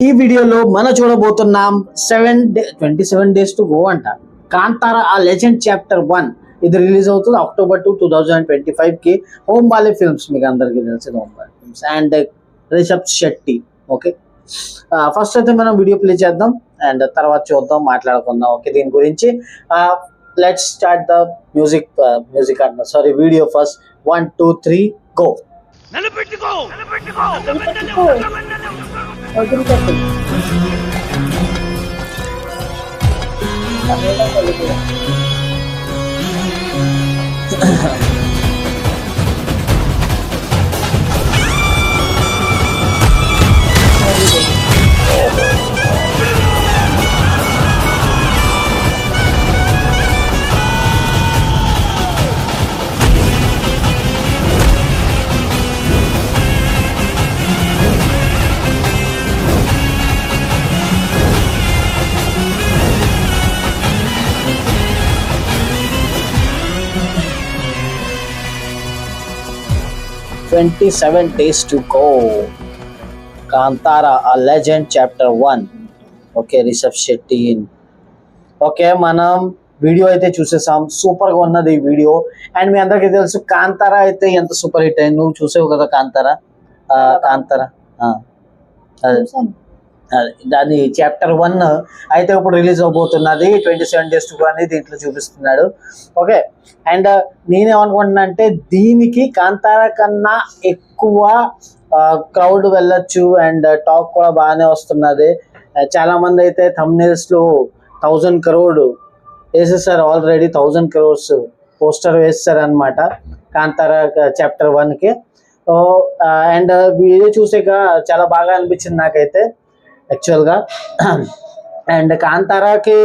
ఈ వీడియోలో మనం చూడబోతున్నాం 27 days టు గో అంట. కాంతారా ఆ లెజెండ్ చాప్టర్ 1 ఇది రిలీజ్ అవుతుంది October 2, 2025 కి. హోమ్ బాలే ఫిల్మ్స్, మీకు అందరికీ తెలిసింది Hombale films and Rishab Shetty. Okay, first అయితే మనం వీడియో ప్లే చేద్దాం అండ్ తర్వాత చూద్దాం, మాట్లాడుకుందాం. ఓకే, దీని గురించి లెట్స్ స్టార్ట్ ద మ్యూజిక్ అంటున్నా, sorry, video first. 1 2 3 go. "27 days to go. Kantara a legend chapter 1." Okay, Rishab Shetty. Okay, మనం వీడియో అయితే చూసేసాం, సూపర్ గా ఉన్నది ఈ వీడియో. అండ్ మీ అందరికీ తెలుసు కాంతారా అయితే ఎంత సూపర్ హిట్ అయింది. నువ్వు చూసావు కదా కాంతారా? కాంతారా దాని చాప్టర్ 1 అయితే ఇప్పుడు రిలీజ్ అవబోతున్నది. 27 days to go అని దీంట్లో చూపిస్తున్నాడు. ఓకే, అండ్ నేనేమనుకుంటున్నా అంటే దీనికి కాంతారా కన్నా ఎక్కువ క్రౌడ్ వెళ్ళొచ్చు అండ్ టాక్ కూడా బాగానే వస్తున్నది. చాలా మంది అయితే థంబ్నెయిల్స్ లో 1000 crore వేసేసారు ఆల్రెడీ. 1000 crores పోస్టర్ వేస్తారు అనమాట కాంతారా చాప్టర్ 1 కి. అండ్ వీడియో చూసాక చాలా బాగా అనిపించింది నాకైతే యాక్చువల్గా. అండ్ కాంతారాకి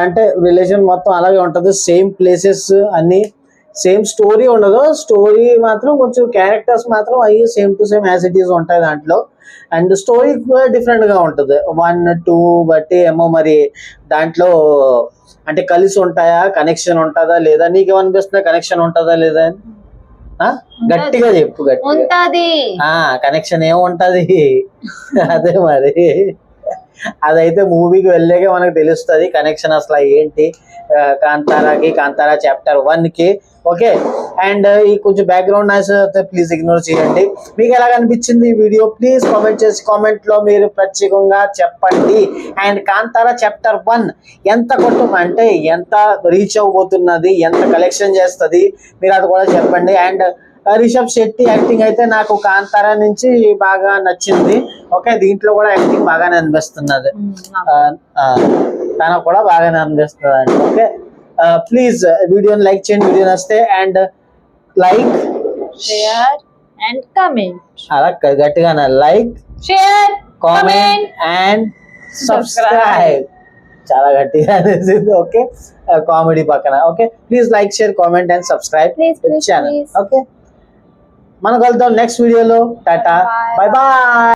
అంటే రిలేషన్ మొత్తం అలాగే ఉంటుంది, సేమ్ ప్లేసెస్ అన్ని, సేమ్ స్టోరీ ఉండదు. స్టోరీ మాత్రం కొంచెం క్యారెక్టర్స్ మాత్రం అవి same to same as it is ఉంటాయి దాంట్లో. అండ్ స్టోరీ కూడా డిఫరెంట్ గా ఉంటుంది. 1 2 బట్టి ఏమో మరి దాంట్లో అంటే కలిసి ఉంటాయా, కనెక్షన్ ఉంటుందా లేదా? నీకేమనిపిస్తుందా, కనెక్షన్ ఉంటుందా లేదా అని? గట్టిగా చెప్పు. గట్టిగా కనెక్షన్ ఏముంటది? అదే మరి, అదైతే మూవీకి వెళ్ళాక మనకు తెలుస్తుంది కనెక్షన్ అసలు ఏంటి కాంతారాకి, కాంతారా చాప్టర్ 1 కి. ఓకే, అండ్ ఈ కొంచెం బ్యాక్గ్రౌండ్ నాయిస్ అయితే ప్లీజ్ ఇగ్నోర్ చేయండి. మీకు ఎలా అనిపించింది ఈ వీడియో ప్లీజ్ కామెంట్ చేసి కామెంట్ లో మీరు ప్రత్యేకంగా చెప్పండి. అండ్ కాంతారా చాప్టర్ 1 ఎంత అంటే ఎంత రీచ్ అవబోతున్నది, ఎంత కలెక్షన్ చేస్తుంది, మీరు అది కూడా చెప్పండి. అండ్ రిషబ్ శెట్టి యాక్టింగ్ అయితే నాకు కాంతారా నుంచి బాగా నచ్చింది. ఓకే, దీంట్లో కూడా యాక్టింగ్ బాగానే అనిపిస్తున్నది, తనకు కూడా బాగానే అనిపిస్తుంది అండి. ఓకే, ప్లీజ్ వీడియోని లైక్ చేయండి వీడియో నచ్చితే. And like, share and comment. అలా గట్టిగానే like, share, comment and subscribe. చాలా గట్టిగా అనేసింది. ఓకే, కామెడీ పక్కన. Okay, please like, share, comment and subscribe channel. Okay, మనం కలుద్దాం నెక్స్ట్ వీడియోలో. Tata, bye bye.